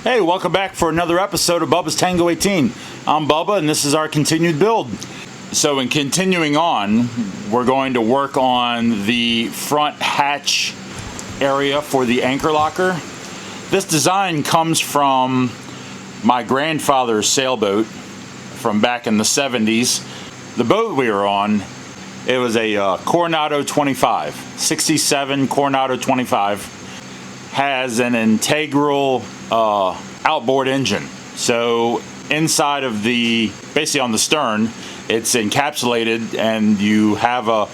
Hey, welcome back for another episode of Bubba's Tango 18. I'm Bubba, and this is our continued build. So in continuing on, we're going to work on the front hatch area for the anchor locker. This design comes from my grandfather's sailboat from back in the 70s. The boat we were on, it was a Coronado 25, 67 Coronado 25. Has an integral outboard engine. So inside of basically on the stern, it's encapsulated, and you have up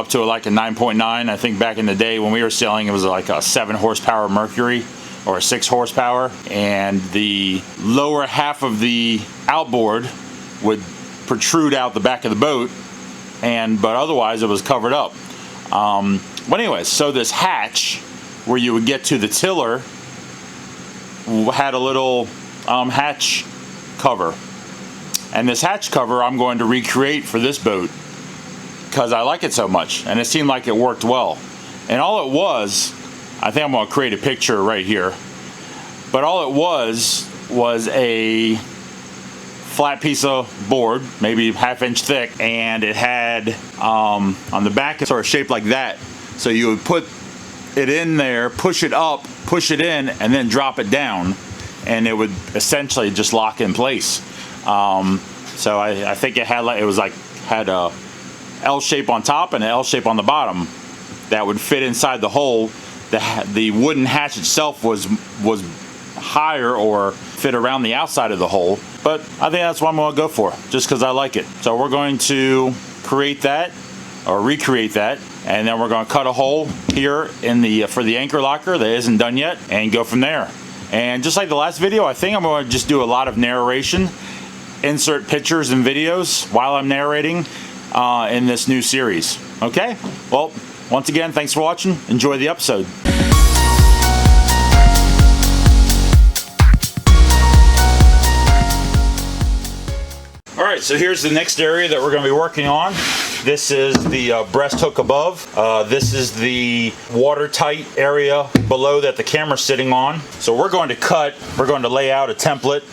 to like a 9.9. I think back in the day when we were sailing, it was like a 7 horsepower Mercury or a 6 horsepower, and the lower half of the outboard would protrude out the back of the boat, but otherwise it was covered up. But anyways, so this hatch where you would get to the tiller had a little hatch cover, and this hatch cover I'm going to recreate for this boat because I like it so much, and it seemed like it worked well. And all it was, I think I'm going to create a picture right here, but all it was a flat piece of board, maybe ½ inch thick, and it had on the back it's sort of shaped like that, so you would put it in there, push it up, push it in, and then drop it down, and it would essentially just lock in place. So I think it had had a L shape on top and an L shape on the bottom that would fit inside the hole. The wooden hatch itself was higher or fit around the outside of the hole, but I think that's what I'm going to go for, just because I like it. So we're going to create that or recreate that, and then we're going to cut a hole here for the anchor locker that isn't done yet, and go from there. And just like the last video, I think I'm going to just do a lot of narration, insert pictures and videos while I'm narrating in this new series. Okay? Well, once again, thanks for watching. Enjoy the episode. Alright, so here's the next area that we're going to be working on. This is the breast hook above. This is the watertight area below that the camera's sitting on. So we're going to lay out a template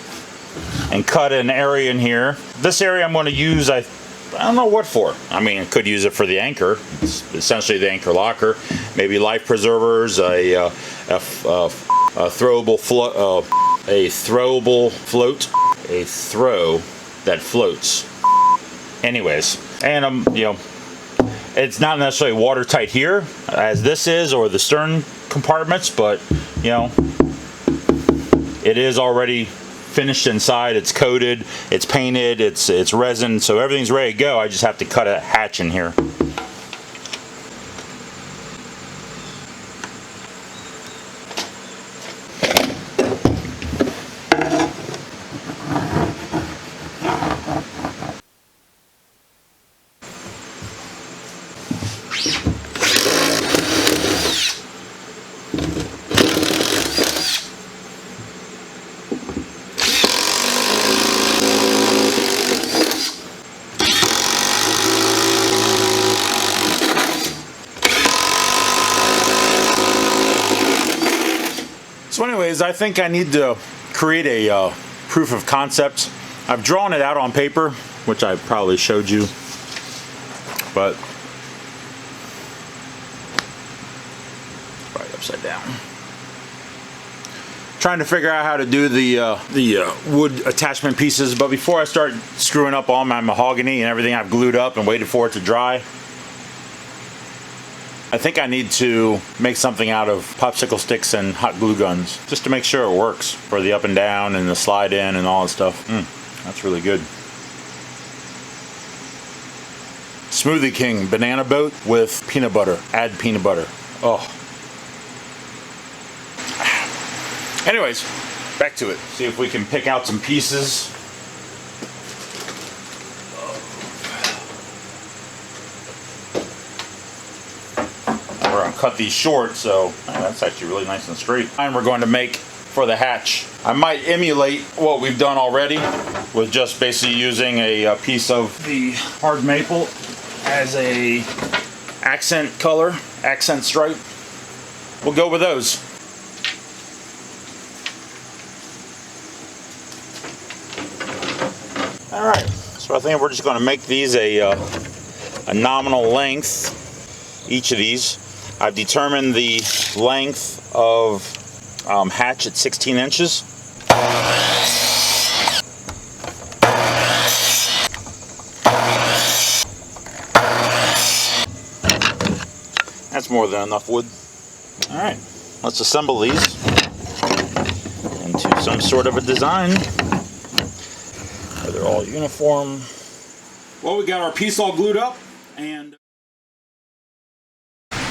and cut an area in here. This area I'm going to use, I don't know what for. I mean, I could use it for the anchor. It's essentially the anchor locker. Maybe life preservers, a throwable float, a throw that floats. Anyways, and it's not necessarily watertight here as this is, or the stern compartments, but it is already finished inside. It's coated, it's painted, it's resin, so everything's ready to go. I just have to cut a hatch in here. So anyways, I think I need to create a proof of concept. I've drawn it out on paper, which I probably showed you, but right upside down. Trying to figure out how to do the wood attachment pieces, but before I start screwing up all my mahogany and everything I've glued up and waited for it to dry, I think I need to make something out of popsicle sticks and hot glue guns, just to make sure it works for the up and down and the slide in and all that stuff. That's really good. Smoothie King banana boat with peanut butter. Add peanut butter. Oh. Anyways, back to it. See if we can pick out some pieces. We're going to cut these short, so that's actually really nice and straight. And we're going to make for the hatch. I might emulate what we've done already with just basically using a piece of the hard maple as a accent color, accent stripe. We'll go with those. All right, so I think we're just going to make these a nominal length, each of these. I've determined the length of hatch at 16 inches. That's more than enough wood. All right, let's assemble these into some sort of a design. They're all uniform. Well, we got our piece all glued up, and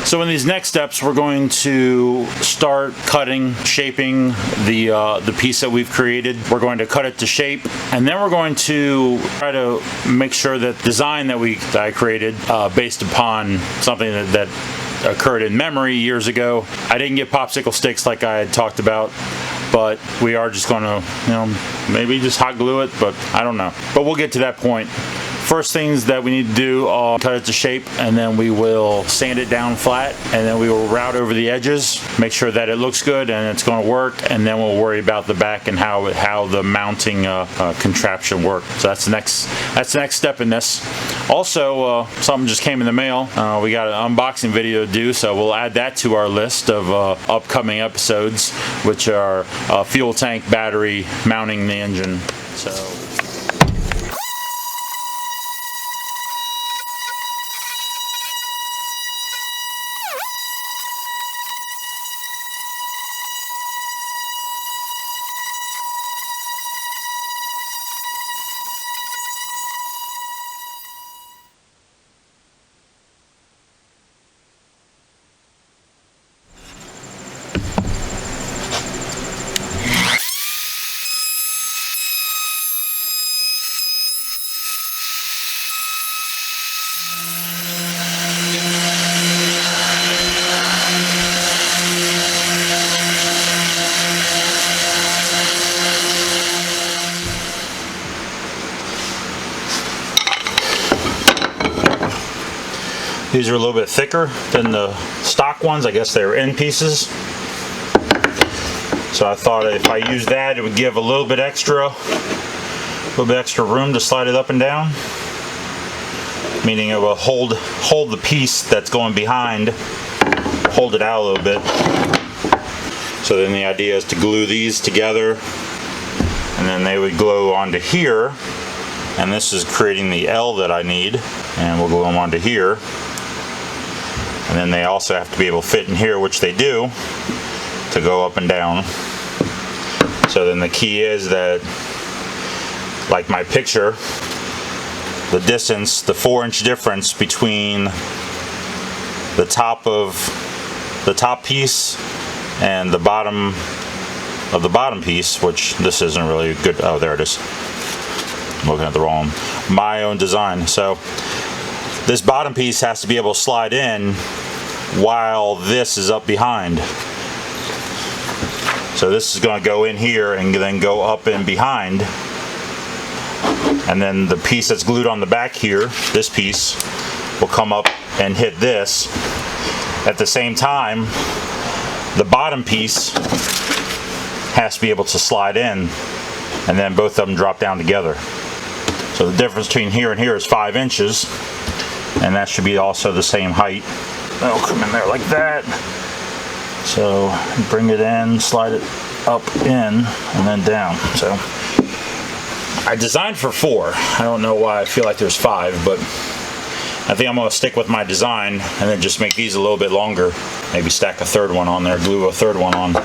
so in these next steps, we're going to start cutting, shaping the piece that we've created. We're going to cut it to shape, and then we're going to try to make sure that design that I created, based upon something that occurred in memory years ago. I didn't get popsicle sticks like I had talked about, but we are just going to, maybe just hot glue it, but I don't know. But we'll get to that point. First things that we need to do are cut it to shape, and then we will sand it down flat, and then we will route over the edges, make sure that it looks good and it's going to work, and then we'll worry about the back and how the mounting contraption works. So that's the next step in this. Also, something just came in the mail. We got an unboxing video to do, so we'll add that to our list of upcoming episodes, which are fuel tank, battery, mounting the engine. So. These are a little bit thicker than the stock ones. I guess they're end pieces. So I thought if I use that, it would give a little bit extra room to slide it up and down. Meaning it will hold the piece that's going behind, hold it out a little bit. So then the idea is to glue these together, and then they would glue onto here. And this is creating the L that I need, and we'll glue them onto here. And then they also have to be able to fit in here, which they do, to go up and down. So then the key is that, like my picture, the distance, the 4-inch difference between the top piece and the bottom of the bottom piece, which this isn't really good. Oh, there it is. I'm looking at the wrong, my own design. So this bottom piece has to be able to slide in while this is up behind. So this is going to go in here and then go up and behind. And then the piece that's glued on the back here, this piece, will come up and hit this. At the same time, the bottom piece has to be able to slide in, and then both of them drop down together. So the difference between here and here is 5 inches, and that should be also the same height. That'll come in there like that. So bring it in, slide it up in, and then down. So I designed for 4. I don't know why I feel like there's 5, but I think I'm going to stick with my design and then just make these a little bit longer. Maybe stack a third one on there, glue a third one on.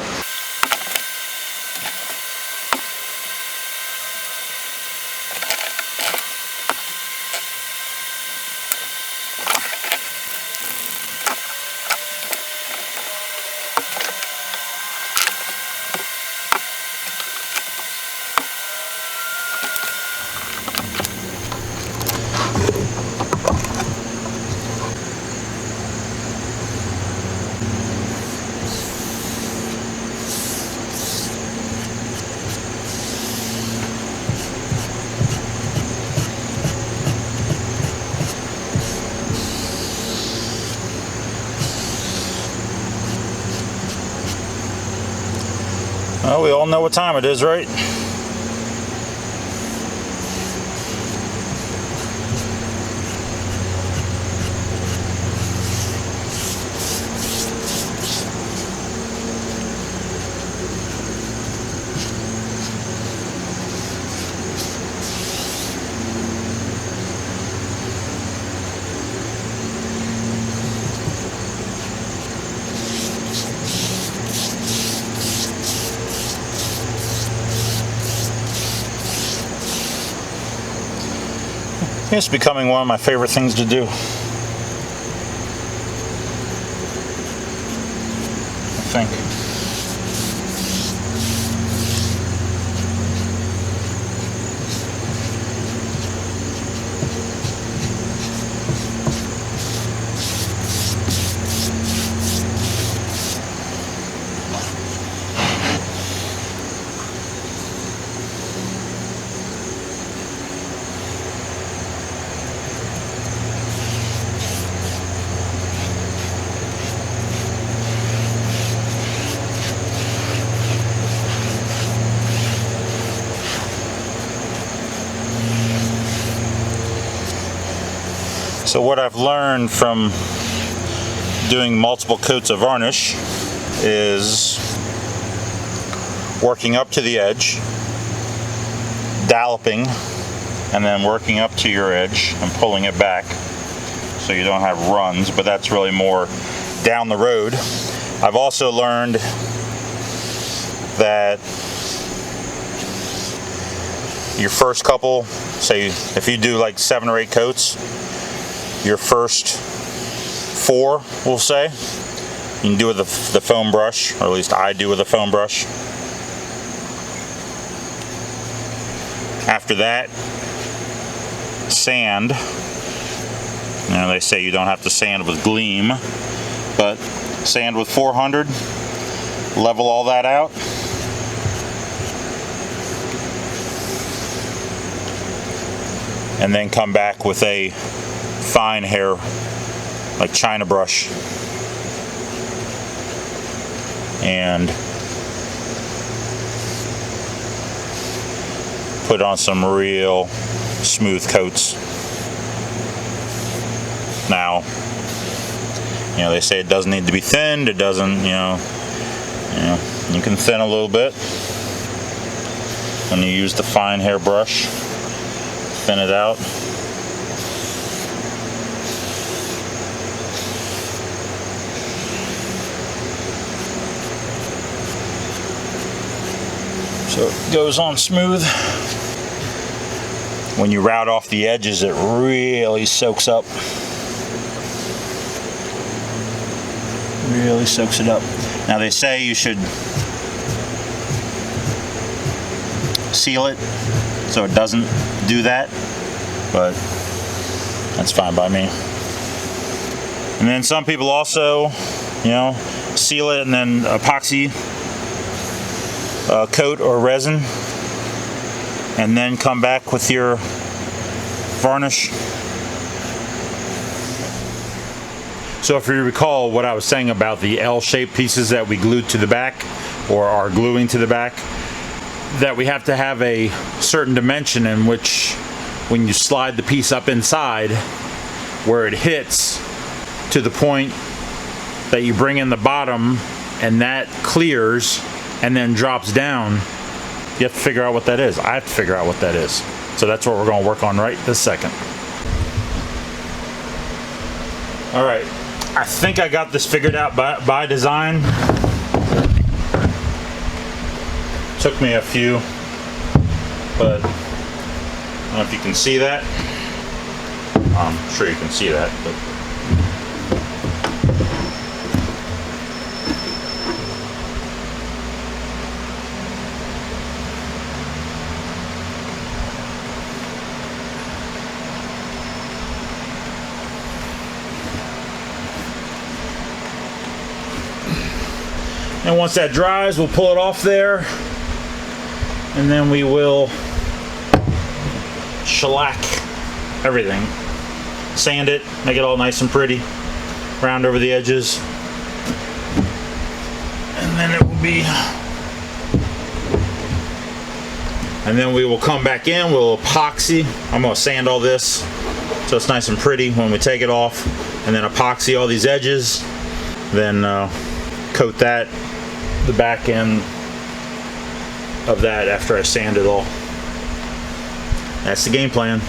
Well, we all know what time it is, right? It's becoming one of my favorite things to do. I think. So what I've learned from doing multiple coats of varnish is working up to the edge, dolloping, and then working up to your edge and pulling it back so you don't have runs, but that's really more down the road. I've also learned that your first couple, say if you do like 7 or 8 coats, your first 4, we'll say, you can do with the foam brush, or at least I do with a foam brush. After that, sand. You know, they say you don't have to sand with gleam, but sand with 400, level all that out. And then come back with a fine hair, like China brush, and put on some real smooth coats. Now, you know, they say it doesn't need to be thinned. It doesn't, you know, you can thin a little bit when you use the fine hair brush. Thin it out. So it goes on smooth. When you route off the edges, it really soaks up. Really soaks it up. Now they say you should seal it so it doesn't do that, but that's fine by me. And then some people also, you know, seal it and then epoxy coat or resin, and then come back with your varnish. So if you recall what I was saying about the L-shaped pieces that we glued to the back, or are gluing to the back, that we have to have a certain dimension in which when you slide the piece up inside, where it hits to the point that you bring in the bottom and that clears and then drops down, you have to figure out what that is. I have to figure out what that is. So that's what we're going to work on right this second. All right, I think I got this figured out by design. Took me a few, but I don't know if you can see that. I'm sure you can see that, but and once that dries, we'll pull it off there, and then we will shellac everything. Sand it, make it all nice and pretty, round over the edges, and then it will be, and then we will come back in, we'll epoxy. I'm going to sand all this so it's nice and pretty when we take it off, and then epoxy all these edges, then coat that, the back end of that after I sand it all. That's the game plan.